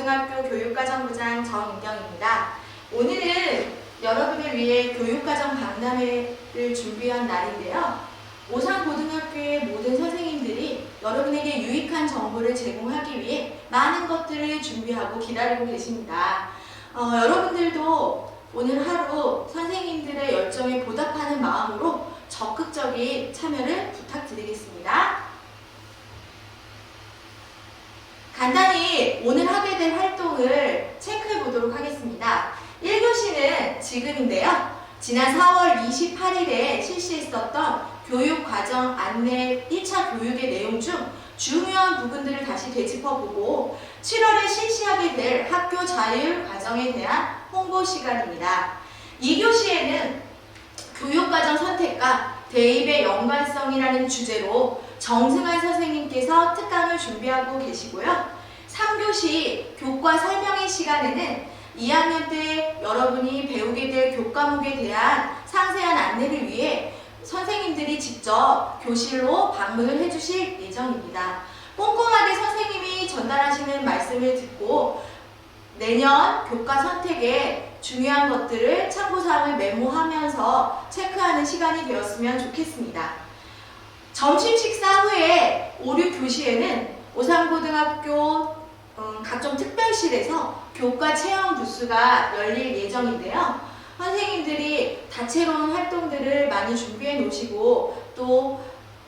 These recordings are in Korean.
오산고등학교 교육과정부장 정인경입니다. 오늘은 여러분을 위해 교육과정 박람회를 준비한 날인데요. 오산고등학교의 모든 선생님들이 여러분에게 유익한 정보를 제공하기 위해 많은 것들을 준비하고 기다리고 계십니다. 여러분들도 오늘 하루 선생님들의 열정에 보답하는 마음으로 적극적인 참여를 부탁드리겠습니다. 간단히 오늘 하게 될 활동을 체크해 보도록 하겠습니다. 1교시는 지금인데요. 지난 4월 28일에 실시했었던 교육과정 안내 1차 교육의 내용 중 중요한 부분들을 다시 되짚어보고 7월에 실시하게 될 학교 자율 과정에 대한 홍보 시간입니다. 2교시에는 교육과정 선택과 대입의 연관성이라는 주제로 정승환 선생님께서 특강을 준비하고 계시고요. 3교시 교과 설명회 시간에는 2학년 때 여러분이 배우게 될 교과목에 대한 상세한 안내를 위해 선생님들이 직접 교실로 방문을 해주실 예정입니다. 꼼꼼하게 선생님이 전달하시는 말씀을 듣고 내년 교과 선택에 중요한 것들을 참고사항을 메모하면서 체크하는 시간이 되었으면 좋겠습니다. 점심 식사 후에 5, 6교시에는 오산고등학교 각종 특별실에서 교과 체험 부스가 열릴 예정인데요. 선생님들이 다채로운 활동들을 많이 준비해 놓으시고 또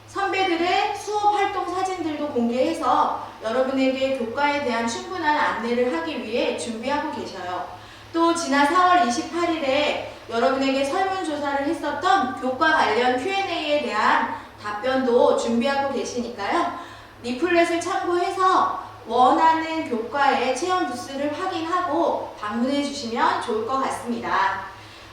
선배들의 수업 활동 사진들도 공개해서 여러분에게 교과에 대한 충분한 안내를 하기 위해 준비하고 계셔요. 또 지난 4월 28일에 여러분에게 설문조사를 했었던 교과 관련 Q&A에 대한 답변도 준비하고 계시니까요. 리플렛을 참고해서 원하는 교과의 체험 부스를 확인하고 방문해 주시면 좋을 것 같습니다.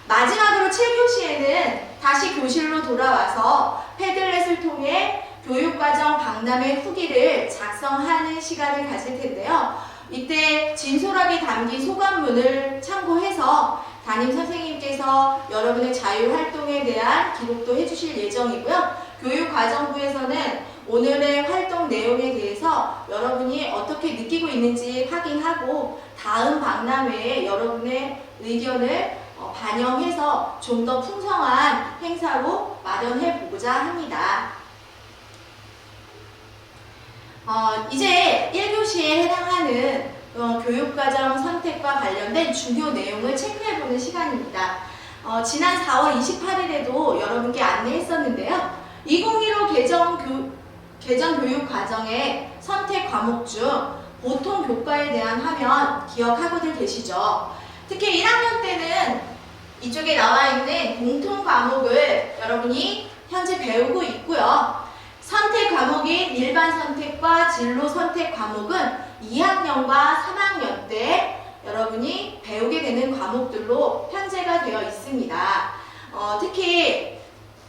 마지막으로 7교시에는 다시 교실로 돌아와서 패들렛을 통해 교육과정 박람회 후기를 작성하는 시간을 가질 텐데요. 이때 진솔하게 담긴 소감문을 참고해서 담임 선생님께서 여러분의 자유활동에 대한 기록도 해주실 예정이고요. 교육과정부에서는 오늘의 활동 내용에 대해서 여러분이 어떻게 느끼고 있는지 확인하고 다음 박람회에 여러분의 의견을 반영해서 좀 더 풍성한 행사로 마련해 보고자 합니다. 이제 1교시에 해당하는 교육과정 선택과 관련된 중요 내용을 체크해보는 시간입니다. 지난 4월 28일에도 여러분께 안내했었는데요. 2015 개정 교육과정의 선택 과목 중 보통 교과에 대한 화면 기억하고들 계시죠? 특히 1학년 때는 이쪽에 나와 있는 공통 과목을 여러분이 현재 배우고 있고요. 선택 과목인 일반 선택과 진로 선택 과목은 2학년과 3학년 때 여러분이 배우게 되는 과목들로 편제가 되어 있습니다. 특히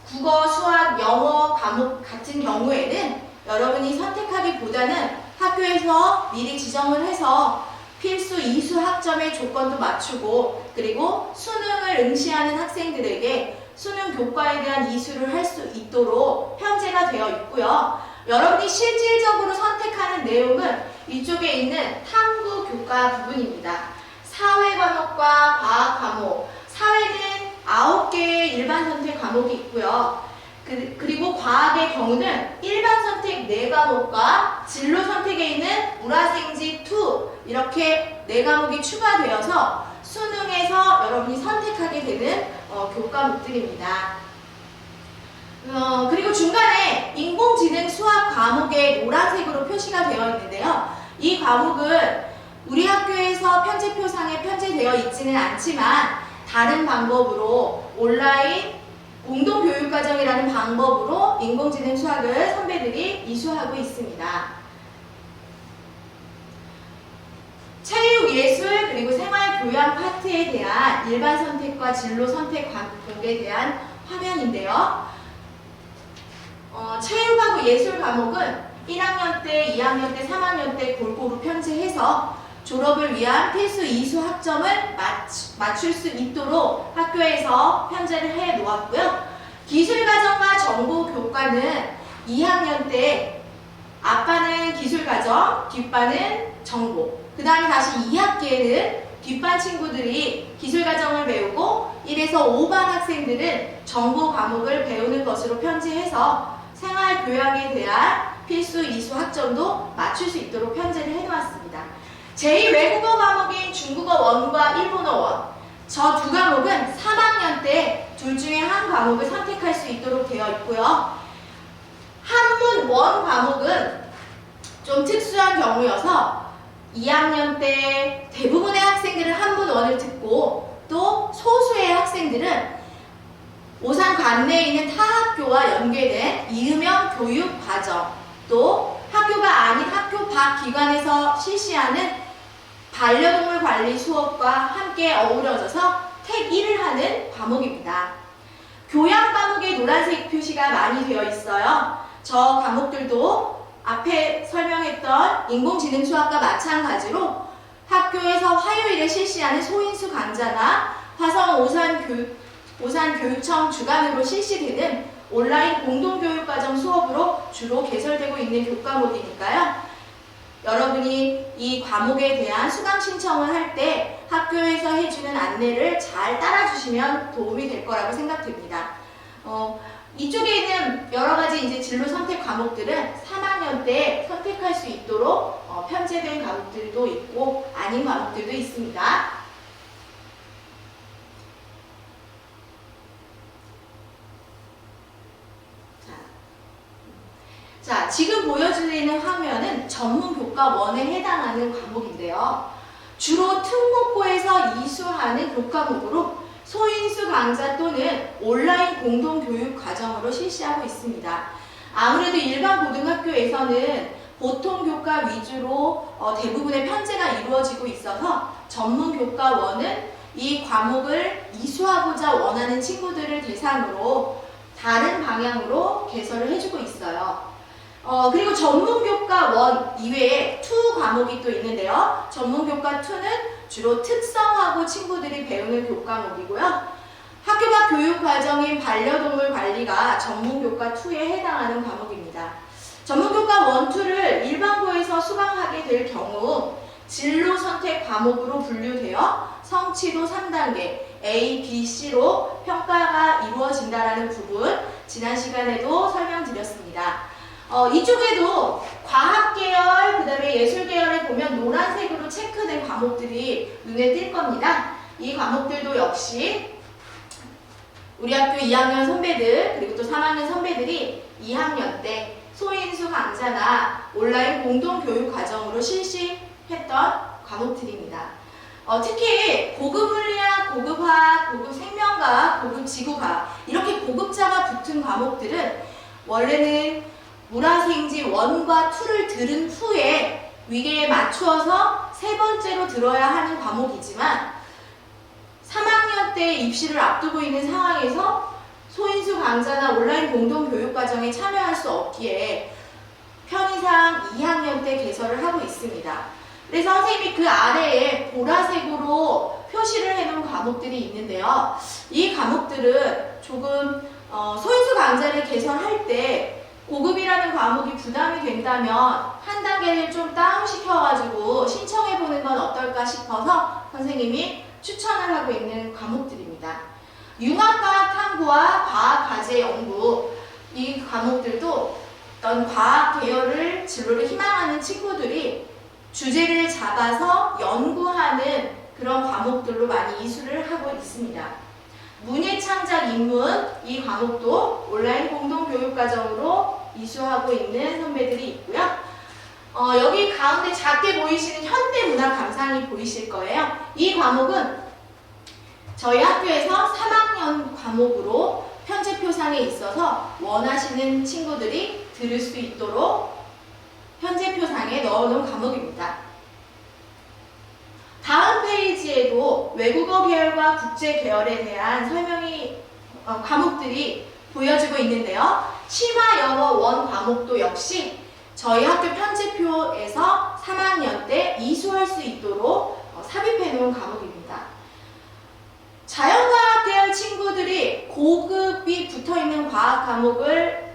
국어, 수학, 영어 과목 같은 경우에는 여러분이 선택하기보다는 학교에서 미리 지정을 해서 필수 이수 학점의 조건도 맞추고 그리고 수능을 응시하는 학생들에게 수능 교과에 대한 이수를 할 수 있도록 편제가 되어 있고요. 여러분이 실질적으로 선택하는 내용은 이쪽에 있는 탐구 교과 부분입니다. 사회 과목과 과학 과목, 사회는 9개의 일반 선택 과목이 있고요. 그리고 과학의 경우는 일반 선택 4과목과 진로 선택에 있는 물화생지 2 이렇게 4과목이 추가되어서 수능에서 여러분이 선택하게 되는 교과목들입니다. 그리고 중간에 인공지능 수학 과목에 노란색으로 표시가 되어 있는데요. 이 과목은 우리 학교에서 편제표상에 편제되어 있지는 않지만 다른 방법으로 온라인 공동교육과정이라는 방법으로 인공지능 수학을 선배들이 이수하고 있습니다. 체육, 예술, 그리고 생활교양 파트에 대한 일반 선택과 진로 선택 과목에 대한 화면인데요. 체육하고 예술 과목은 1학년 때, 2학년 때, 3학년 때 골고루 편제해서 졸업을 위한 필수 이수 학점을 맞출 수 있도록 학교에서 편제를 해 놓았고요. 기술과정과 정보 교과는 2학년 때 아빠는 기술과정, 과정, 뒷반은 정보. 그 다음에 다시 2학기에는 뒷반 친구들이 기술과정을 배우고 1에서 5반 학생들은 정보 과목을 배우는 것으로 편제해서 생활교양에 대한 필수 이수 학점도 맞출 수 있도록 편제를 해놓았습니다. 제2외국어 과목인 중국어 1과 일본어 1, 저 두 과목은 3학년 때 둘 중에 한 과목을 선택할 수 있도록 되어 있고요. 한문 1 과목은 좀 특수한 경우여서 2학년 때 대부분의 학생들은 한문 1을 듣고 또 소수의 학생들은 오산 관내에 있는 타 학교와 연계된 이음형 교육 과정, 또 학교가 아닌 학교 밖 기관에서 실시하는 반려동물 관리 수업과 함께 어우러져서 택 1을 하는 과목입니다. 교양 과목에 노란색 표시가 많이 되어 있어요. 저 과목들도 앞에 설명했던 인공지능 수학과 마찬가지로 학교에서 화요일에 실시하는 소인수 강좌나 화성 오산교육청 주관으로 실시되는 온라인 공동교육과정 수업으로 주로 개설되고 있는 교과목이니까요. 여러분이 이 과목에 대한 수강 신청을 할 때 학교에서 해주는 안내를 잘 따라주시면 도움이 될 거라고 생각됩니다. 이쪽에 있는 여러 가지 이제 진로 선택 과목들은 3학년 때 선택할 수 있도록 편제된 과목들도 있고 아닌 과목들도 있습니다. 자, 지금 보여드리는 화면은 전문교과 1에 해당하는 과목인데요. 주로 특목고에서 이수하는 교과목으로 소인수 강좌 또는 온라인 공동교육 과정으로 실시하고 있습니다. 아무래도 일반 고등학교에서는 보통 교과 위주로 대부분의 편제가 이루어지고 있어서 전문교과 1은 이 과목을 이수하고자 원하는 친구들을 대상으로 다른 방향으로 개설을 해주고 있어요. 그리고 전문교과 1 이외에 2 과목이 또 있는데요. 전문교과 2는 주로 특성화고 친구들이 배우는 교과목이고요. 학교 밖 교육 과정인 반려동물 관리가 전문교과 2에 해당하는 과목입니다. 전문교과 1, 2를 일반고에서 수강하게 될 경우 진로 선택 과목으로 분류되어 성취도 3단계 A, B, C로 평가가 이루어진다는 부분 지난 시간에도 설명드렸습니다. 이쪽에도 과학계열, 그 다음에 예술계열에 보면 노란색으로 체크된 과목들이 눈에 띌 겁니다. 이 과목들도 역시 우리 학교 2학년 선배들 그리고 또 3학년 선배들이 2학년 때 소인수 강좌나 온라인 공동교육 과정으로 실시했던 과목들입니다. 특히 고급 물리학, 고급 화학, 고급 생명과학, 고급 지구과학 이렇게 고급자가 붙은 과목들은 원래는 물화생지 1과 2를 들은 후에 위계에 맞추어서 세 번째로 들어야 하는 과목이지만 3학년 때 입시를 앞두고 있는 상황에서 소인수 강좌나 온라인 공동교육과정에 참여할 수 없기에 편의상 2학년 때 개설을 하고 있습니다. 그래서 선생님이 그 아래에 보라색으로 표시를 해놓은 과목들이 있는데요. 이 과목들은 조금 소인수 강좌를 개설할 때 고급이라는 과목이 부담이 된다면 한 단계를 좀 다운시켜가지고 신청해보는 건 어떨까 싶어서 선생님이 추천을 하고 있는 과목들입니다. 융합과학 탐구와 과학과제 연구 이 과목들도 어떤 과학 계열을 진로를 희망하는 친구들이 주제를 잡아서 연구하는 그런 과목들로 많이 이수를 하고 있습니다. 문예창작 인문 이 과목도 온라인 공동교육과정으로 이수하고 있는 선배들이 있고요. 여기 가운데 작게 보이시는 현대문화 감상이 보이실 거예요. 이 과목은 저희 학교에서 3학년 과목으로 편제표상에 있어서 원하시는 친구들이 들을 수 있도록 편제표상에 넣어놓은 과목입니다. 다음 페이지에도 외국어 계열과 국제 계열에 대한 설명이 과목들이 보여지고 있는데요. 심화 영어 1 과목도 역시 저희 학교 편제표에서 3학년 때 이수할 수 있도록 삽입해 놓은 과목입니다. 자연과학 계열 친구들이 고급이 붙어있는 과학 과목을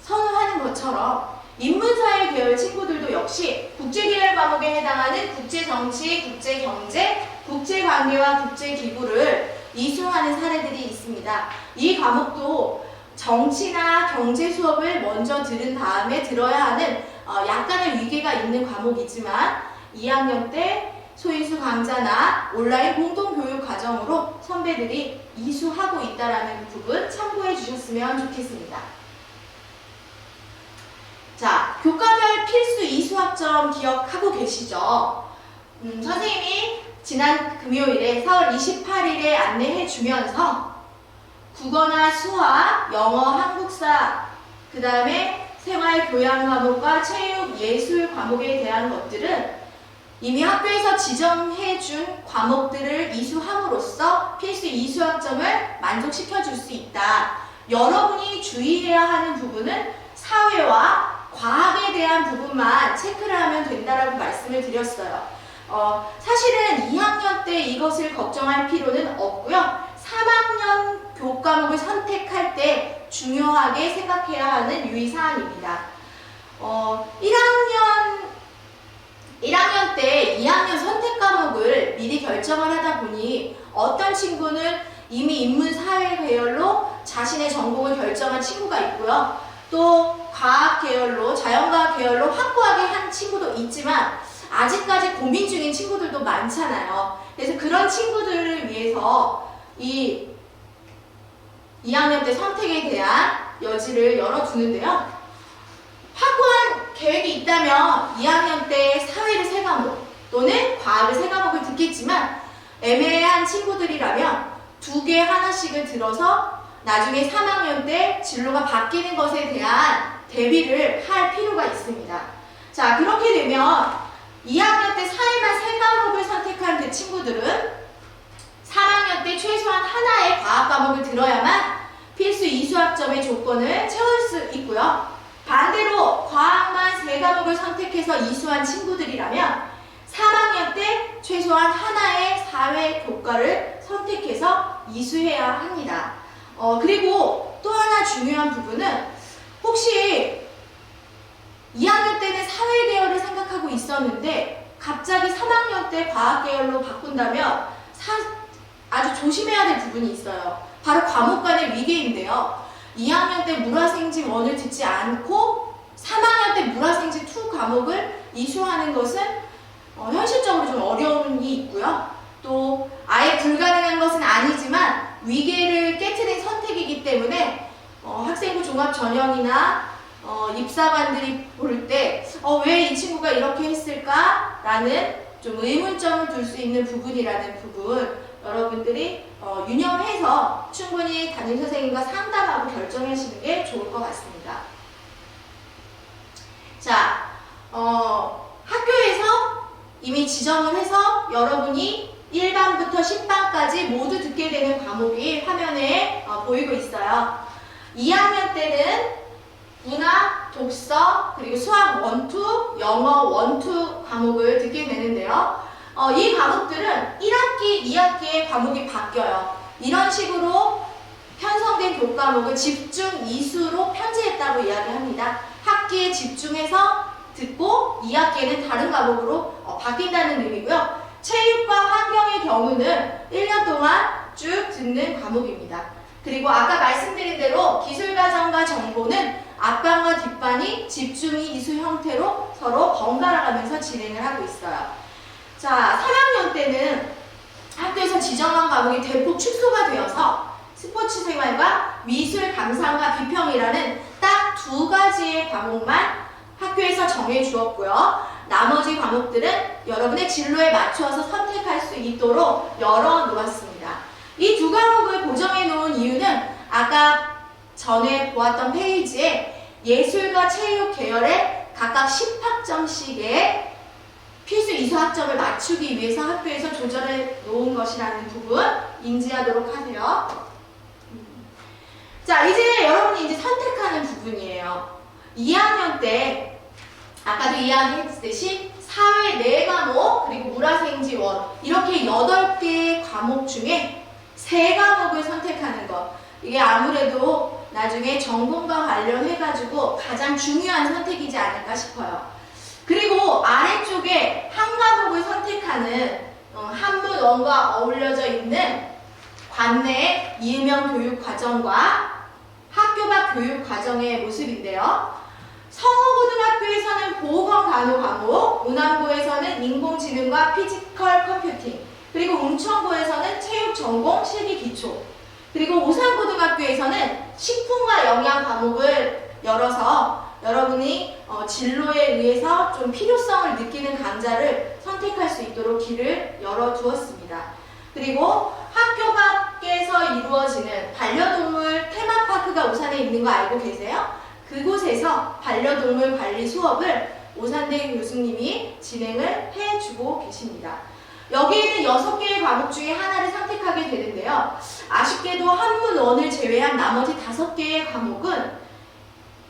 선호하는 것처럼 인문사회 계열 친구들도 역시 국제계열 과목에 해당하는 국제정치, 국제경제, 국제관계와 국제기구를 이수하는 사례들이 있습니다. 이 과목도 정치나 경제 수업을 먼저 들은 다음에 들어야 하는 약간의 위계가 있는 과목이지만 2학년 때 소인수 강좌나 온라인 공동교육 과정으로 선배들이 이수하고 있다는 부분 참고해 주셨으면 좋겠습니다. 자, 교과별 필수 이수학점 기억하고 계시죠? 선생님이 지난 금요일에 4월 28일에 안내해 주면서 국어나 수학, 영어, 한국사, 그 다음에 생활 교양 과목과 체육, 예술 과목에 대한 것들은 이미 학교에서 지정해 준 과목들을 이수함으로써 필수 이수학점을 만족시켜 줄 수 있다. 여러분이 주의해야 하는 부분은 사회와 과학에 대한 부분만 체크를 하면 된다라고 말씀을 드렸어요. 사실은 2학년 때 이것을 걱정할 필요는 없고요. 3학년 교과목을 선택할 때 중요하게 생각해야 하는 유의사항입니다. 1학년 때 2학년 선택 과목을 미리 결정을 하다 보니 어떤 친구는 이미 인문사회 계열로 자신의 전공을 결정한 친구가 있고요. 또 과학 계열로, 자연과학 계열로 확고하게 한 친구도 있지만 아직까지 고민 중인 친구들도 많잖아요. 그래서 그런 친구들을 위해서 이 2학년 때 선택에 대한 여지를 열어두는데요. 확고한 계획이 있다면 2학년 때 사회를 3과목 또는 과학을 3과목을 듣겠지만 애매한 친구들이라면 2개 하나씩을 들어서 나중에 3학년 때 진로가 바뀌는 것에 대한 대비를 할 필요가 있습니다. 자, 그렇게 되면 2학년 때 사회만 3과목을 선택한 그 친구들은 3학년 때 최소한 하나의 과학 과목을 들어야만 필수 이수학점의 조건을 채울 수 있고요. 반대로 과학만 3과목을 선택해서 이수한 친구들이라면 3학년 때 최소한 하나의 사회 교과를 선택해서 이수해야 합니다. 그리고 또 하나 중요한 부분은 혹시 2학년 때는 사회 계열을 생각하고 있었는데 갑자기 3학년 때 과학 계열로 바꾼다면 아주 조심해야 될 부분이 있어요. 바로 과목 간의 위계인데요. 2학년 때 물화생지 1을 듣지 않고 3학년 때 물화생지 2 과목을 이수하는 것은 현실적으로 좀 어려움이 있고요. 또 아예 불가능한 것은 아니지만 위계를 깨트린 선택이기 때문에 학생부 종합 전형이나 입사관들이 볼 때 왜 이 친구가 이렇게 했을까? 라는 좀 의문점을 둘 수 있는 부분이라는 부분 여러분들이 유념해서 충분히 담임선생님과 상담하고 결정하시는 게 좋을 것 같습니다. 자, 학교에서 이미 지정을 해서 여러분이 1반부터 10반까지 모두 듣게 되는 과목이 화면에 보이고 있어요. 2학년 때는 문화, 독서, 그리고 수학 1, 2, 영어 1, 2 과목을 듣게 되는데요. 이 과목들은 1학기, 2학기에 과목이 바뀌어요. 이런 식으로 편성된 교과목을 집중 이수로 편제했다고 이야기합니다. 학기에 집중해서 듣고 2학기에는 다른 과목으로 바뀐다는 의미고요. 체육과 환경의 경우는 1년 동안 쭉 듣는 과목입니다. 그리고 아까 말씀드린 대로 기술과정과 정보는 앞반과 뒷반이 집중이 이수 형태로 서로 번갈아 가면서 진행을 하고 있어요. 자, 3학년 때는 학교에서 지정한 과목이 대폭 축소가 되어서 스포츠 생활과 미술 감상과 비평이라는 딱 2가지의 과목만 학교에서 정해 주었고요. 나머지 과목들은 여러분의 진로에 맞추어서 선택할 수 있도록 열어 놓았습니다. 이 2과목을 고정해 놓은 이유는 아까 전에 보았던 페이지에 예술과 체육 계열에 각각 10학점씩의 필수 이수 학점을 맞추기 위해서 학교에서 조절해 놓은 것이라는 부분 인지하도록 하세요. 자, 이제 여러분이 이제 선택하는 부분이에요. 2학년 때 아까도 이야기했듯이 사회 4과목 그리고 물화생지원 이렇게 8개의 과목 중에 3과목을 선택하는 것. 이게 아무래도 나중에 전공과 관련해가지고 가장 중요한 선택이지 않을까 싶어요. 그리고 쪽에 한 과목을 선택하는 한문원과 어울려져 있는 관내 이음형 교육 과정과 학교 밖 교육 과정의 모습인데요. 성호고등학교에서는 보건 간호 과목, 운암고에서는 인공지능과 피지컬 컴퓨팅, 그리고 웅천고에서는 체육 전공 실기 기초, 그리고 오산고등학교에서는 식품과 영양 과목을 열어서 여러분이 진로에 의해서 좀 필요성을 느끼는 강좌를 선택할 수 있도록 길을 열어두었습니다. 그리고 학교 밖에서 이루어지는 반려동물 테마파크가 오산에 있는 거 알고 계세요? 그곳에서 반려동물 관리 수업을 오산대 교수님이 진행을 해주고 계십니다. 여기에는 6개의 과목 중에 하나를 선택하게 되는데요. 아쉽게도 한문원을 제외한 나머지 5개의 과목은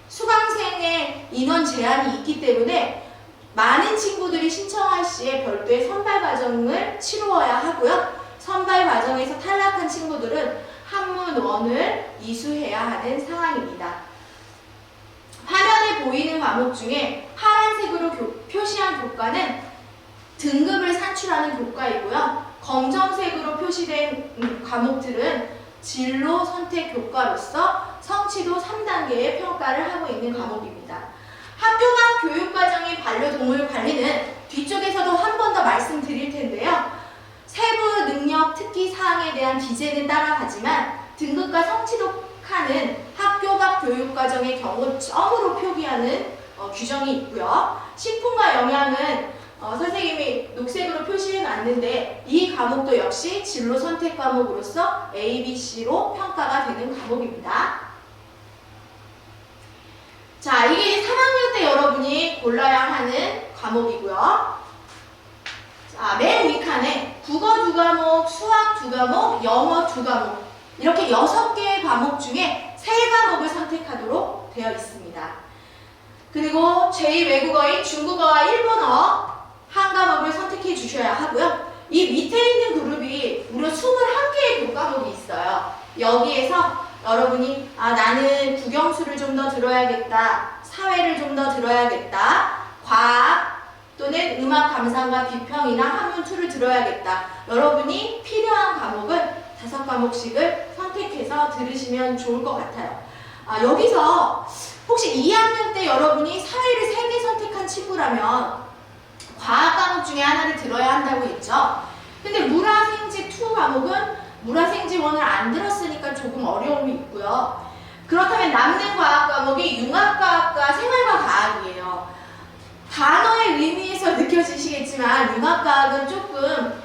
수강생의 인원 제한이 있기 때문에 많은 친구들이 신청할 시에 별도의 선발 과정을 치루어야 하고요. 선발 과정에서 탈락한 친구들은 한문원을 이수해야 하는 상황입니다. 화면에 보이는 과목 중에 파란색으로 표시한 교과는 등급을 산출하는 교과이고요. 검정색으로 표시된 과목들은 진로 선택 교과로서 성취도 3단계의 평가를 하고 있는 과목입니다. 학교 밖 교육과정의 반려동물 관리는 뒤쪽에서도 한 번 더 말씀드릴 텐데요. 세부 능력 특기 사항에 대한 기재는 따라가지만 등급과 성취도 칸은 학교 밖 교육과정의 경우 점으로 표기하는 규정이 있고요. 식품과 영양은 선생님이 녹색으로 표시해 놨는데 이 과목도 역시 진로 선택 과목으로서 A, B, C로 평가가 되는 과목입니다. 자, 이게 3학년 때 여러분이 골라야 하는 과목이고요. 자, 맨 윗칸에 국어 2과목, 수학 2과목, 영어 2과목 이렇게 6개의 과목 중에 3과목을 선택하도록 되어 있습니다. 그리고 제2외국어인 중국어와 일본어 한 과목을 선택해 주셔야 하고요. 이 밑에 있는 그룹이 무려 21개의 교과목이 있어요. 여기에서 여러분이 나는 국영수를 좀 더 들어야겠다, 사회를 좀 더 들어야겠다, 과학 또는 음악 감상과 비평이나 한문2를 들어야겠다. 여러분이 필요한 과목은 5과목씩을 선택해서 들으시면 좋을 것 같아요. 여기서 혹시 2학년 때 여러분이 사회를 3개 선택한 친구라면 과학 과목 중에 하나를 들어야 한다고 했죠. 근데 물화생지2 과목은 물화생지1을 안 들었으니까 조금 어려움이 있고요. 그렇다면 남는 과학 과목이 융합과학과 생활과 과학이에요. 단어의 의미에서 느껴지시겠지만 융합과학은 조금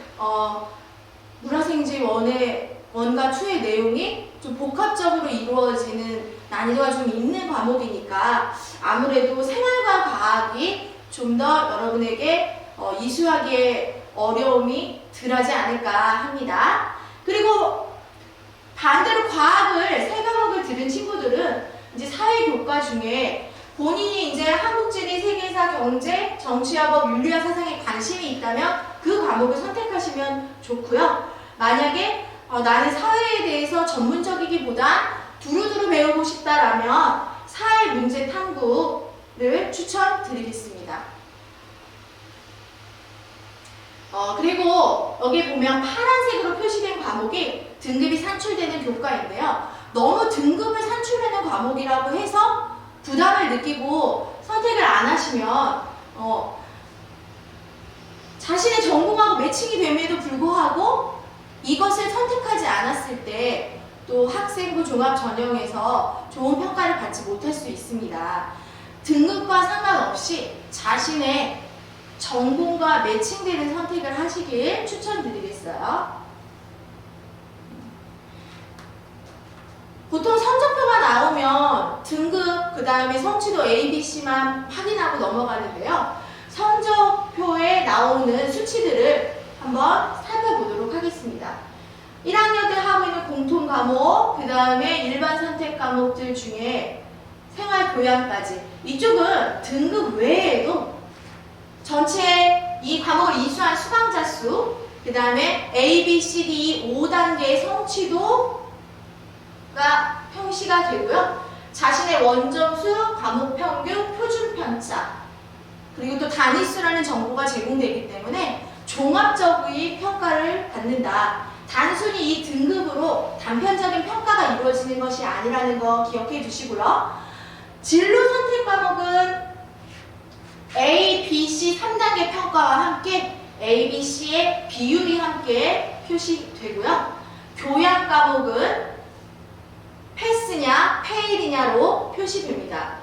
물화생지1과 2의 내용이 좀 복합적으로 이루어지는 난이도가 좀 있는 과목이니까 아무래도 생활과 과학이 좀 더 여러분에게 이수하기에 어려움이 덜하지 않을까 합니다. 그리고 반대로 과학을 3과목을 들은 친구들은 이제 사회교과 중에 본인이 이제 한국지리, 세계사, 경제, 정치화법, 윤리화 사상에 관심이 있다면 그 과목을 선택하시면 좋고요. 만약에 나는 사회에 대해서 전문적이기보단 두루두루 배우고 싶다라면 사회 문제 탐구를 추천드리겠습니다. 그리고 여기 보면 파란색으로 표시된 과목이 등급이 산출되는 교과인데요. 너무 등급을 산출되는 과목이라고 해서 부담을 느끼고 선택을 안 하시면 자신의 전공하고 매칭이 됨에도 불구하고 이것을 선택하지 않았을 때 또 학생부 종합 전형에서 좋은 평가를 받지 못할 수 있습니다. 등급과 상관없이 자신의 전공과 매칭되는 선택을 하시길 추천드리겠어요. 보통 성적표가 나오면 등급, 그 다음에 성취도 A, B, C만 확인하고 넘어가는데요. 성적표에 나오는 수치들을 한번 살펴보도록 하겠습니다. 1학년 때 하고 있는 공통 과목, 그 다음에 일반 선택 과목들 중에 생활교양까지 이쪽은 등급 외에도 전체 이 과목을 이수한 수강자 수, 그 다음에 A, B, C, D 5단계의 성취도가 표시가 되고요. 자신의 원점수, 과목 평균, 표준 편차 그리고 또 단위수라는 정보가 제공되기 때문에 종합적인 평가를 받는다. 단순히 이 등급으로 단편적인 평가가 이루어지는 것이 아니라는 거 기억해 두시고요. 진로 선택 과목은 A, B, C 3단계 평가와 함께 A, B, C의 비율이 함께 표시되고요. 교양 과목은 패스냐, 페일이냐로 표시됩니다.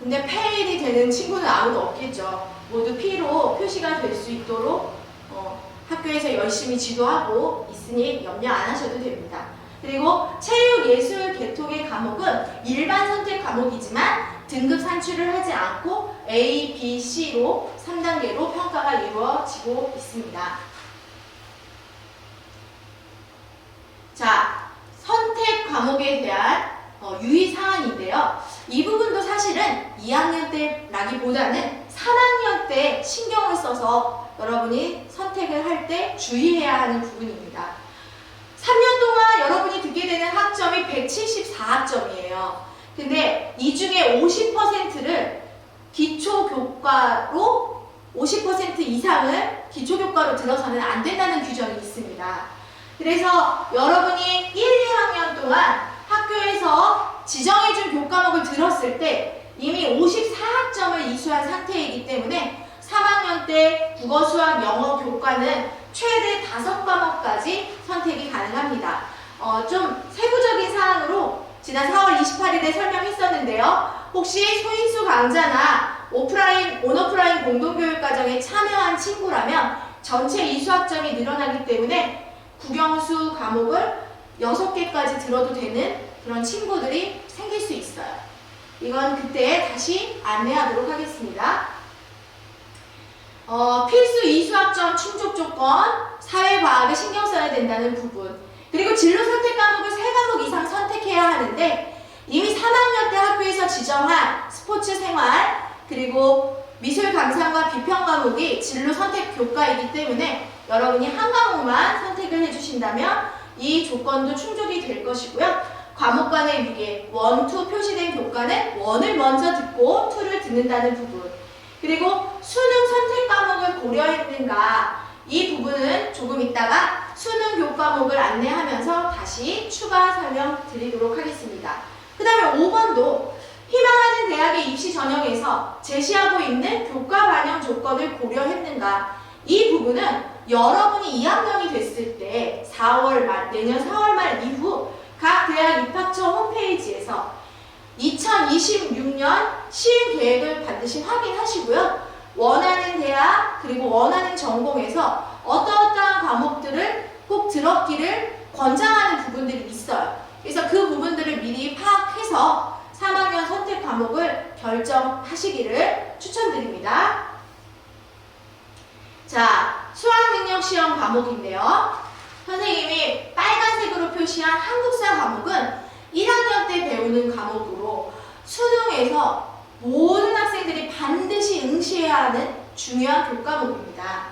근데 페일이 되는 친구는 아무도 없겠죠. 모두 P로 표시가 될 수 있도록 학교에서 열심히 지도하고 있으니 염려 안 하셔도 됩니다. 그리고 체육, 예술, 계통의 과목은 일반 선택 과목이지만 등급 산출을 하지 않고 A, B, C로 3단계로 평가가 이루어지고 있습니다. 자, 선택 과목에 대한 유의사항인데요. 이 부분도 사실은 2학년 때라기보다는 3학년 때 신경을 써서 여러분이 선택을 할 때 주의해야 하는 부분입니다. 3년 동안 여러분이 듣게 되는 학점이 174학점이에요. 근데 이 중에 50%를 기초교과로 50% 이상을 기초교과로 들어서는 안 된다는 규정이 있습니다. 그래서 여러분이 1, 2학년 동안 학교에서 지정해준 교과목을 들었을 때 이미 54학점을 이수한 상태이기 때문에 3학년 때 국어, 수학, 영어 교과는 최대 5과목까지 선택이 가능합니다. 좀 세부적인 사항으로 지난 4월 28일에 설명했었는데요. 혹시 소인수 강좌나 온오프라인 공동교육과정에 참여한 친구라면 전체 이수학점이 늘어나기 때문에 국영수 과목을 6개까지 들어도 되는 그런 친구들이 생길 수 있어요. 이건 그때 다시 안내하도록 하겠습니다. 필수 이수학점 충족 조건, 사회과학에 신경 써야 된다는 부분, 그리고 진로 선택 과목을 3과목 이상 선택해야 하는데 이미 3학년 때 학교에서 지정한 스포츠 생활, 그리고 미술 감상과 비평 과목이 진로 선택 교과이기 때문에 여러분이 한 과목만 선택을 해주신다면 이 조건도 충족이 될 것이고요. 과목 간의 위계, 1, 2 표시된 교과는 1을 먼저 듣고 2를 듣는다는 부분, 그리고 수능 선택 과목을 고려했는가, 이 부분은 조금 있다가 수능 교과목을 안내하면서 다시 추가 설명 드리도록 하겠습니다. 그 다음에 5번도 희망하는 대학의 입시 전형에서 제시하고 있는 교과 반영 조건을 고려했는가, 이 부분은 여러분이 2학년이 됐을 때 4월 말, 내년 4월 말 이후 각 대학 입학처 홈페이지에서 2026년 시행 계획을 반드시 확인하시고요. 원하는 대학 그리고 원하는 전공에서 어떠어떠한 과목들을 꼭 들었기를 권장하는 부분들이 있어요. 그래서 그 부분들을 미리 파악해서 3학년 선택 과목을 결정하시기를 추천드립니다. 자, 수학능력시험 과목인데요. 선생님이 빨간색으로 표시한 한국사 과목은 1학년 때 배우는 과목으로 수능에서 모든 학생들이 반드시 응시해야 하는 중요한 교과목입니다.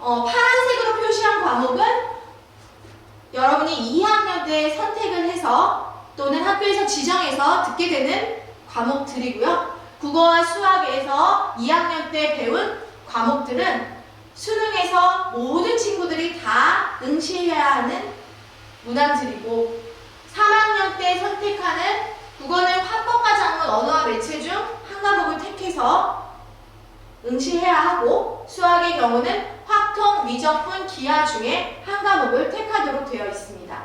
파란색으로 표시한 과목은 여러분이 2학년 때 선택을 해서 또는 학교에서 지정해서 듣게 되는 과목들이고요. 국어와 수학에서 2학년 때 배운 과목들은 수능에서 모든 친구들이 다 응시해야 하는 문항들이고, 3학년 때 선택하는 국어는 화법과 작문, 언어와 매체 중 한 과목을 택해서 응시해야 하고, 수학의 경우는 확통, 미적분, 기하 중에 한 과목을 택하도록 되어 있습니다.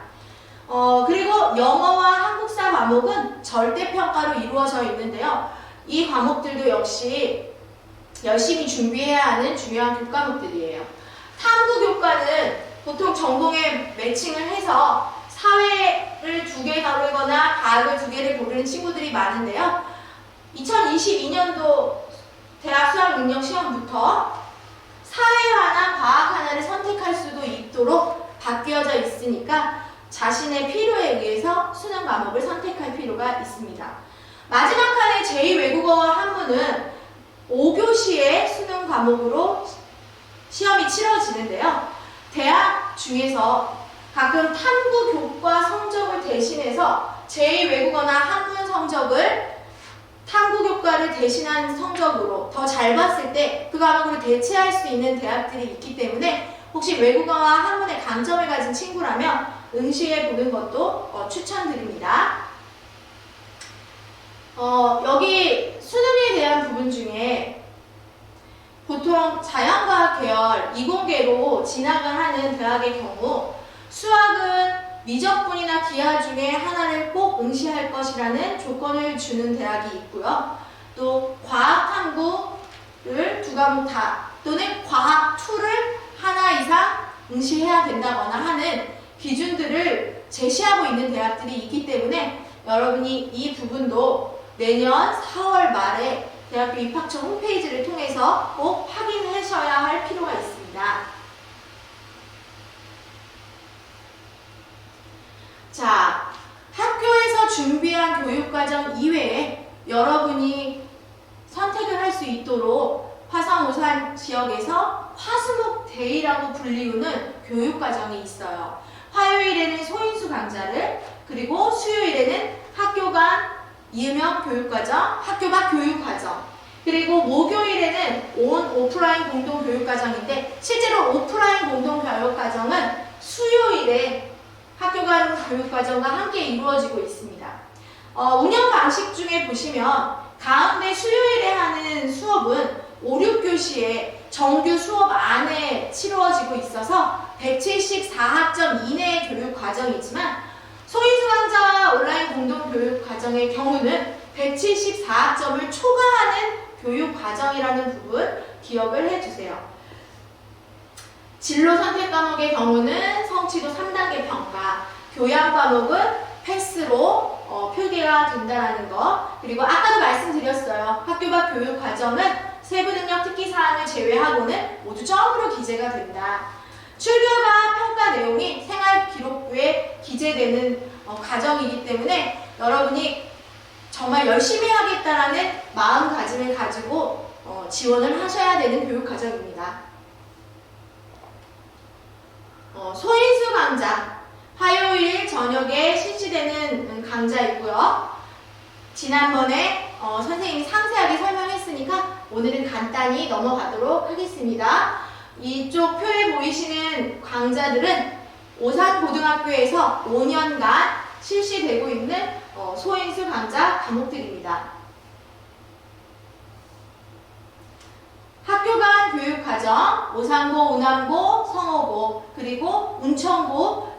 그리고 영어와 한국사 과목은 절대평가로 이루어져 있는데요. 이 과목들도 역시 열심히 준비해야 하는 중요한 교과목들이에요. 탐구교과는 보통 전공에 매칭을 해서 사회를 2개 다루거나 과학을 2개를 고르는 친구들이 많은데요. 2022년도 대학 수학능력시험부터 사회 하나, 과학 하나를 선택할 수도 있도록 바뀌어져 있으니까 자신의 필요에 의해서 수능 과목을 선택할 필요가 있습니다. 마지막 칸의 제2외국어와 한문은 5교시의 수능 과목으로 시험이 치러지는데요. 대학 중에서 가끔 탐구 교과 성적을 대신해서 제2외국어나 한문 성적을 탐구 교과를 대신한 성적으로 더 잘 봤을 때 그 과목으로 대체할 수 있는 대학들이 있기 때문에 혹시 외국어와 한문에 강점을 가진 친구라면 응시해 보는 것도 추천드립니다. 여기 수능에 대한 부분 중에 보통 자연과학 계열 이공계로 진학을 하는 대학의 경우 수학은 미적분이나 기하 중에 하나를 꼭 응시할 것이라는 조건을 주는 대학이 있고요. 또 과학 탐구를 2과목 다 또는 과학 2를 하나 이상 응시해야 된다거나 하는 기준들을 제시하고 있는 대학들이 있기 때문에 여러분이 이 부분도 내년 4월 말에 대학교 입학처 홈페이지를 통해서 꼭 확인하셔야 할 필요가 있습니다. 자, 학교에서 준비한 교육과정 이외에 여러분이 선택을 할 수 있도록 화성 오산 지역에서 화수목대이라고 불리우는 교육과정이 있어요. 화요일에는 소인수 강좌를, 그리고 수요일에는 학교 간 이음형 교육과정, 학교 밖 교육과정, 그리고 목요일에는 오프라인 공동 교육과정인데 실제로 오프라인 공동 교육과정은 수요일에 학교 간 교육과정과 함께 이루어지고 있습니다. 운영 방식 중에 보시면 가운데 수요일에 하는 수업은 5, 6교시에 정규 수업 안에 치루어지고 있어서 174학점 이내의 교육 과정이지만 소인수 강좌와 온라인 공동 교육 과정의 경우는 174학점을 초과하는 교육 과정이라는 부분 기억을 해주세요. 진로 선택 과목의 경우는 성취도 3단계 평가, 교양 과목은 패스로 표기가 된다는 거, 그리고 아까도 말씀드렸어요. 학교 밖 교육 과정은 세부 능력 특기 사항을 제외하고는 모두 점으로 기재가 된다. 출결과 평가 내용이 생활 기록부에 기재되는 과정이기 때문에 여러분이 정말 열심히 하겠다라는 마음가짐을 가지고 지원을 하셔야 되는 교육 과정입니다. 소인수 강좌, 화요일 저녁에 실시되는 강좌이고요. 지난번에 선생님이 상세하게 설명했으니까 오늘은 간단히 넘어가도록 하겠습니다. 이쪽 표에 보이시는 강좌들은 오산고등학교에서 5년간 실시되고 있는 소인수 강좌 과목들입니다. 학교 간 교육과정, 오산고, 운암고, 성호고, 그리고 운천고에서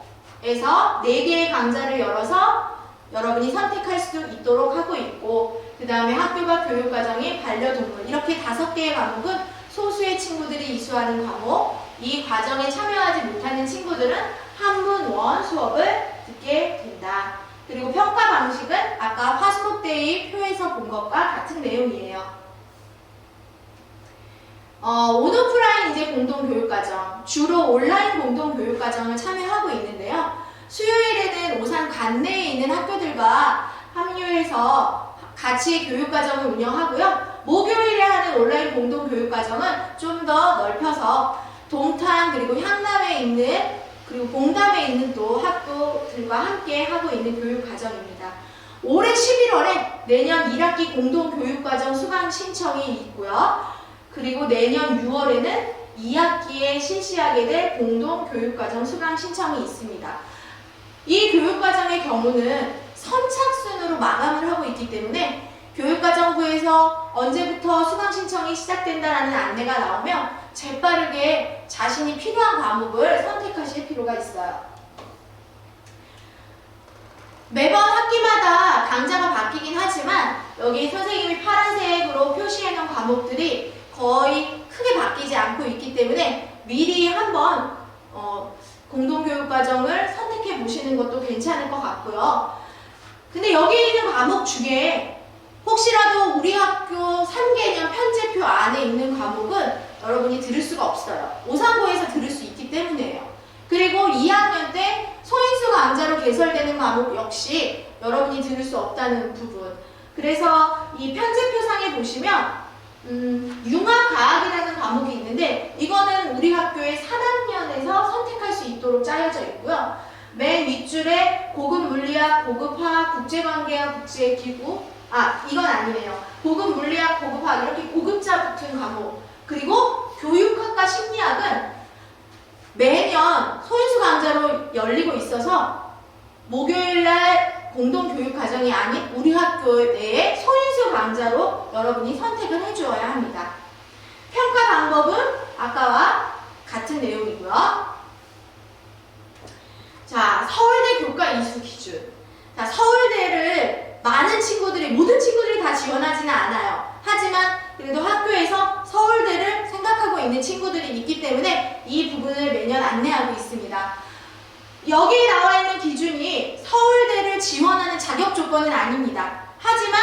4개의 강좌를 열어서 여러분이 선택할 수 있도록 하고 있고, 그 다음에 학교 간 교육과정이 반려동물, 이렇게 5개의 과목은 소수의 친구들이 이수하는 과목, 이 과정에 참여하지 못하는 친구들은 한문원 수업을 듣게 된다. 그리고 평가 방식은 아까 화수목대의 표에서 본 것과 같은 내용이에요. 온오프라인 이제 공동교육과정, 주로 온라인 공동교육과정을 참여하고 있는데요. 수요일에는 오산 관내에 있는 학교들과 합류해서 같이 교육과정을 운영하고요. 목요일에 하는 온라인 공동교육과정은 좀 더 넓혀서 동탄 그리고 향남에 있는 그리고 봉담에 있는 또 학교들과 함께 하고 있는 교육과정입니다. 올해 11월에 내년 1학기 공동교육과정 수강 신청이 있고요. 그리고 내년 6월에는 2학기에 실시하게 될 공동교육과정 수강 신청이 있습니다. 이 교육과정의 경우는 선착순으로 마감을 하고 있기 때문에 교육과정부에서 언제부터 수강 신청이 시작된다라는 안내가 나오면 재빠르게 자신이 필요한 과목을 선택하실 필요가 있어요. 매번 학기마다 강좌가 바뀌긴 하지만 여기 선생님이 파란색으로 표시해놓은 과목들이 거의 크게 바뀌지 않고 있기 때문에 미리 한번 공동교육과정을 선택해 보시는 것도 괜찮을 것 같고요. 근데 여기 있는 과목 중에 혹시라도 우리 학교 3개년 편제표 안에 있는 과목은 여러분이 들을 수가 없어요. 오산고에서 들을 수 있기 때문이에요. 그리고 2학년 때 소인수 강좌로 개설되는 과목 역시 여러분이 들을 수 없다는 부분. 그래서 이 편제표상에 보시면 융합과학이라는 과목이 있는데 이거는 우리 학교의 3학년에서 선택할 수 있도록 짜여져 있고요. 맨 윗줄에 고급 물리학, 고급 화학, 국제관계학, 국제기구, 이건 아니네요. 고급 물리학, 고급학 이렇게 고급자 붙은 과목. 그리고 교육학과 심리학은 매년 소인수 강좌로 열리고 있어서 목요일날 공동교육과정이 아닌 우리 학교 내에 소인수 강좌로 여러분이 선택을 해주어야 합니다. 평가 방법은 아까와 같은 내용이고요. 자, 서울대 교과 이수 기준. 자, 서울대를 모든 친구들이 다 지원하지는 않아요. 하지만 그래도 학교에서 서울대를 생각하고 있는 친구들이 있기 때문에 이 부분을 매년 안내하고 있습니다. 여기에 나와 있는 기준이 서울대를 지원하는 자격 조건은 아닙니다. 하지만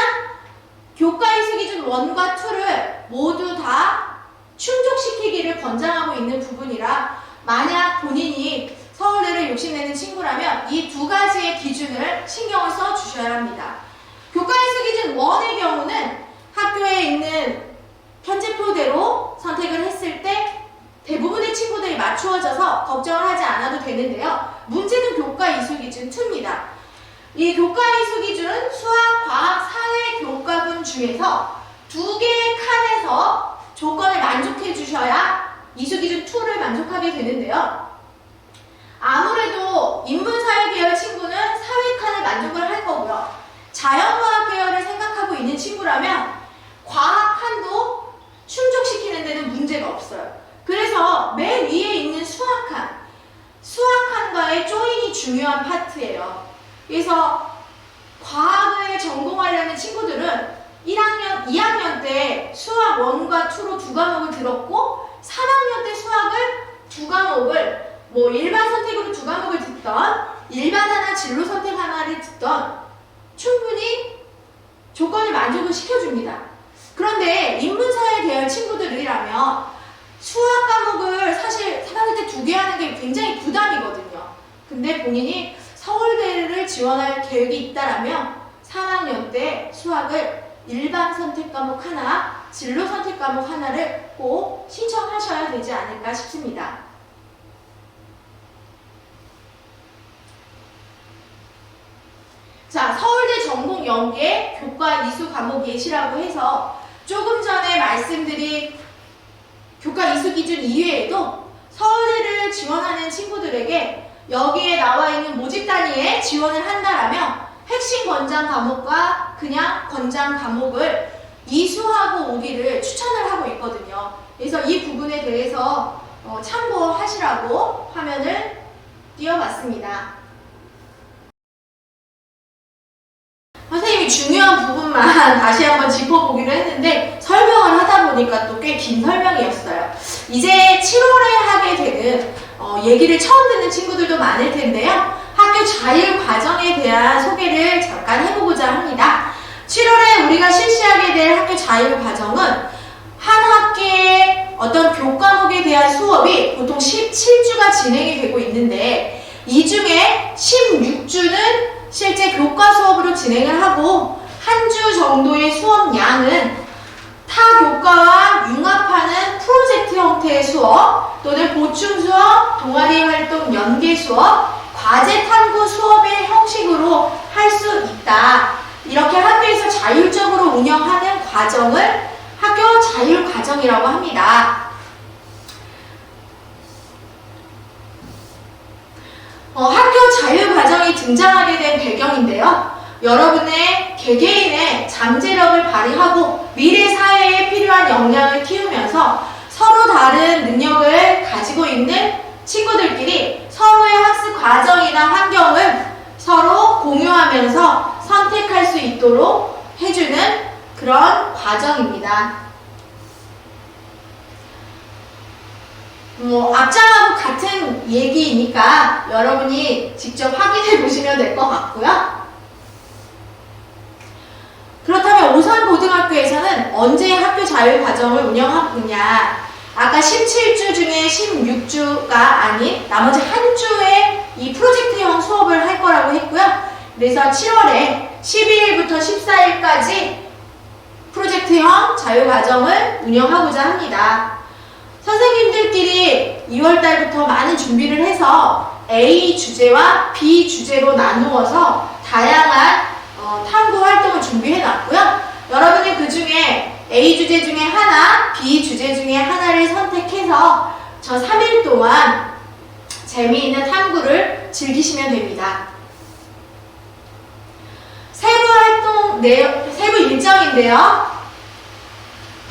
교과 이수 기준 1과 2를 모두 다 충족시키기를 권장하고 있는 부분이라 만약 본인이 서울대를 욕심내는 친구라면 이 두 가지의 기준을 신경을 써 주셔야 합니다. 교과 이수 기준 1의 경우는 학교에 있는 편제표대로 선택을 했을 때 대부분의 친구들이 맞추어져서 걱정을 하지 않아도 되는데요. 문제는 교과 이수 기준 2입니다. 이 교과 이수 기준 수학, 과학, 사회 교과분 중에서 2개의 칸에서 조건을 만족해 주셔야 이수 기준 2를 만족하게 되는데요. 아무래도 인문사회 계열 친구는 사회 칸을 만족을 할 거고요. 자연과학 계열을 생각하고 있는 친구라면 과학 칸도 충족시키는 데는 문제가 없어요. 그래서 맨 위에 있는 수학칸과의 조인이 중요한 파트예요. 그래서 과학을 전공하려는 친구들은 2학년 때 수학 1과 2로 2과목을 들었고 3학년 때 수학을 2과목을 일반 선택으로 2과목을 듣던 일반 하나 진로 선택 하나를 듣던 충분히 조건을 만족을 시켜줍니다. 그런데 인문사회 계열 친구들이라면 수학 과목을 사실 3학년 때 2개 하는 게 굉장히 부담이거든요. 근데 본인이 서울대를 지원할 계획이 있다라면 3학년 때 수학을 일반 선택 과목 하나, 진로 선택 과목 하나를 꼭 신청하셔야 되지 않을까 싶습니다. 자, 서울대 전공 연계 교과 이수 과목 예시라고 해서 조금 전에 말씀드린 교과 이수 기준 이외에도 서울대를 지원하는 친구들에게 여기에 나와 있는 모집 단위에 지원을 한다라면 핵심 권장 과목과 그냥 권장 과목을 이수하고 오기를 추천을 하고 있거든요. 그래서 이 부분에 대해서 참고하시라고 화면을 띄워봤습니다. 선생님이 중요한 부분만 다시 한번 짚어보기로 했는데 설명을 하다 보니까 또 꽤 긴 설명이었어요. 이제 7월에 하게 되는 얘기를 처음 듣는 친구들도 많을 텐데요. 학교 자율 과정에 대한 소개를 잠깐 해보고자 합니다. 7월에 우리가 실시하게 될 학교 자율 과정은 한 학기의 어떤 교과목에 대한 수업이 보통 17주가 진행이 되고 있는데 이 중에 16주는 실제 교과 수업으로 진행을 하고 한 주 정도의 수업 양은 타 교과와 융합하는 프로젝트 형태의 수업 또는 보충 수업, 동아리 활동 연계 수업, 과제 탐구 수업의 형식으로 할 수 있다. 이렇게 학교에서 자율적으로 운영하는 과정을 학교 자율 과정이라고 합니다. 학교 자율 과정이 등장하게 된 배경인데요. 여러분의 개개인의 잠재력을 발휘하고 미래 사회에 필요한 역량을 키우면서 서로 다른 능력을 가지고 있는 친구들끼리 서로의 학습 과정이나 환경을 서로 공유하면서 선택할 수 있도록 해주는 그런 과정입니다. 앞장하고 같은 얘기이니까 여러분이 직접 확인해 보시면 될 것 같고요. 그렇다면 오산고등학교에서는 언제 학교 자율 과정을 운영하느냐? 아까 17주 중에 16주가 아닌 나머지 한 주에 이 프로젝트형 수업을 할 거라고 했고요. 그래서 7월에 12일부터 14일까지 프로젝트형 자율 과정을 운영하고자 합니다. 선생님들끼리 2월달부터 많은 준비를 해서 A 주제와 B 주제로 나누어서 다양한 탐구 활동을 준비해 놨고요. 여러분은 그 중에 A 주제 중에 하나, B 주제 중에 하나를 선택해서 저 3일 동안 재미있는 탐구를 즐기시면 됩니다. 세부 일정인데요.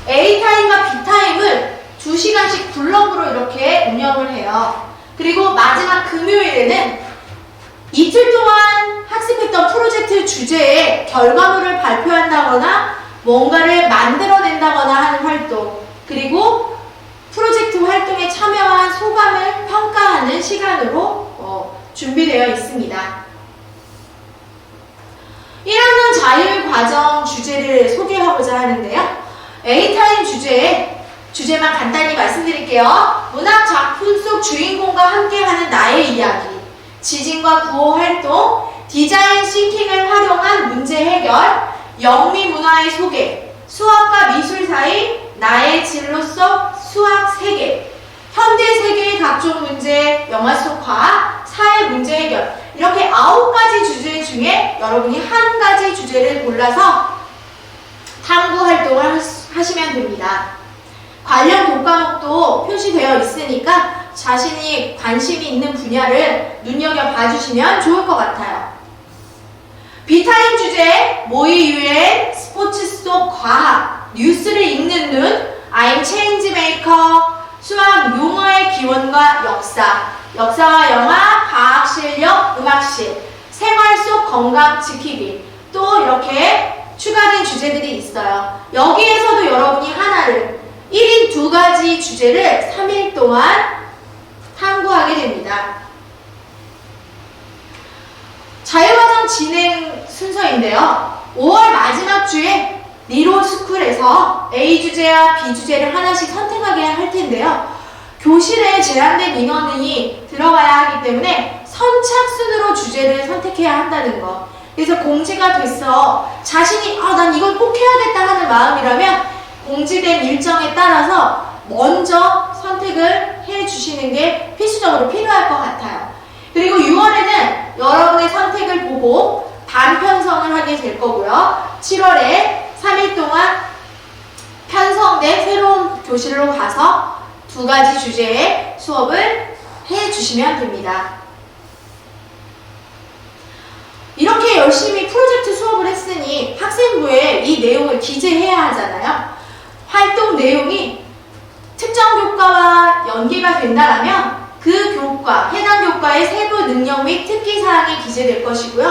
A타임과 B타임을 2시간씩 블럭으로 이렇게 운영을 해요. 그리고 마지막 금요일에는 이틀 동안 학습했던 프로젝트 주제에 결과물을 발표한다거나 뭔가를 만들어낸다거나 하는 활동, 그리고 프로젝트 활동에 참여한 소감을 평가하는 시간으로 준비되어 있습니다. 1학년 자율과정 주제를 소개하고자 하는데요. A타임 주제만 간단히 말씀드릴게요. 문학 작품 속 주인공과 함께하는 나의 이야기, 지진과 구호 활동, 디자인 싱킹을 활용한 문제 해결, 영미 문화의 소개, 수학과 미술 사이 나의 진로 속 수학 세계, 현대 세계의 각종 문제, 영화 속 과학, 사회 문제 해결, 이렇게 9가지 주제 중에 여러분이 한 가지 주제를 골라서 탐구 활동을 하시면 됩니다. 관련 교과목도 표시되어 있으니까 자신이 관심이 있는 분야를 눈여겨봐 주시면 좋을 것 같아요. B타임 주제, 모의 유엔, 스포츠 속 과학, 뉴스를 읽는 눈, I'm change maker, 수학 용어의 기원과 역사와 영화, 과학 실력, 음악실, 생활 속 건강 지키기, 또 이렇게 추가된 주제들이 있어요. 여기에서도 여러분이 하나를 1인 2가지 주제를 3일 동안 탐구하게 됩니다. 자율과정 진행 순서인데요. 5월 마지막 주에 리로스쿨에서 A 주제와 B 주제를 하나씩 선택하게 할 텐데요. 교실에 제한된 인원이 들어가야 하기 때문에 선착순으로 주제를 선택해야 한다는 것. 그래서 공지가 돼서 자신이 난 이걸 꼭 해야겠다 하는 마음이라면 공지된 일정에 따라서 먼저 선택을 해주시는 게 필수적으로 필요할 것 같아요. 그리고 6월에는 여러분의 선택을 보고 반편성을 하게 될 거고요. 7월에 3일 동안 편성된 새로운 교실로 가서 2가지 주제의 수업을 해주시면 됩니다. 이렇게 열심히 프로젝트 수업을 했으니 학생부에 이 내용을 기재해야 하잖아요. 활동 내용이 특정 교과와 연계가 된다면 그 교과, 해당 교과의 세부 능력 및 특기사항이 기재될 것이고요.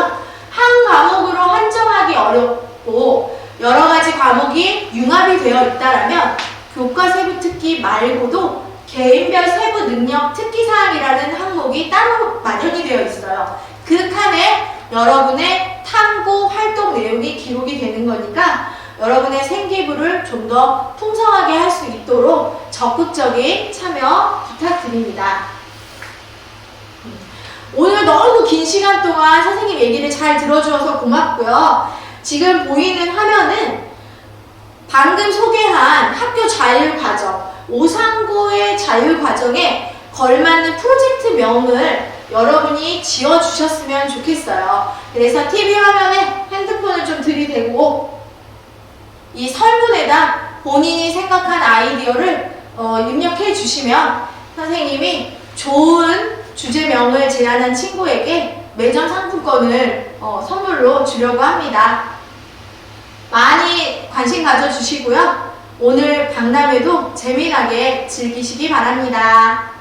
한 과목으로 한정하기 어렵고 여러 가지 과목이 융합이 되어 있다면 교과 세부 특기 말고도 개인별 세부 능력 특기사항이라는 항목이 따로 마련이 되어 있어요. 그 칸에 여러분의 탐구 활동 내용이 기록이 되는 거니까 여러분의 생기부를 좀 더 풍성하게 할 수 있도록 적극적인 참여 부탁드립니다. 오늘 너무 긴 시간 동안 선생님 얘기를 잘 들어주셔서 고맙고요. 지금 보이는 화면은 방금 소개한 학교 자율과정, 오상고의 자율과정에 걸맞는 프로젝트명을 여러분이 지어주셨으면 좋겠어요. 그래서 TV 화면에 핸드폰을 좀 들이대고 이 설문에다 본인이 생각한 아이디어를 입력해 주시면 선생님이 좋은 주제명을 제안한 친구에게 매점 상품권을 선물로 주려고 합니다. 많이 관심 가져주시고요. 오늘 박람회도 재미나게 즐기시기 바랍니다.